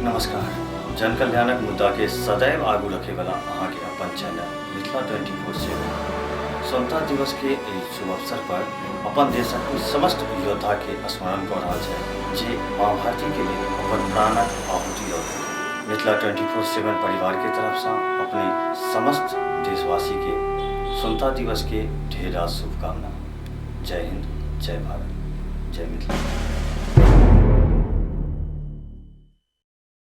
नमस्कार। जन कल्याणक मुद्दा के सदैव आगू रखे वाला अहाँ के अपन चैनल मिथिला 24/7 स्वतंत्रता दिवस के शुभ अवसर पर अपन देशक समस्त योद्धा के स्मरण कर रहा है जे माँ भारती के लिए अपन प्राणक आहुति दे। मिथिला 24/7 परिवार के तरफ से अपने समस्त देशवासी के स्वतंत्रता दिवस के ढेर शुभकामना। जय हिंद, जय भारत, जय मिथिला।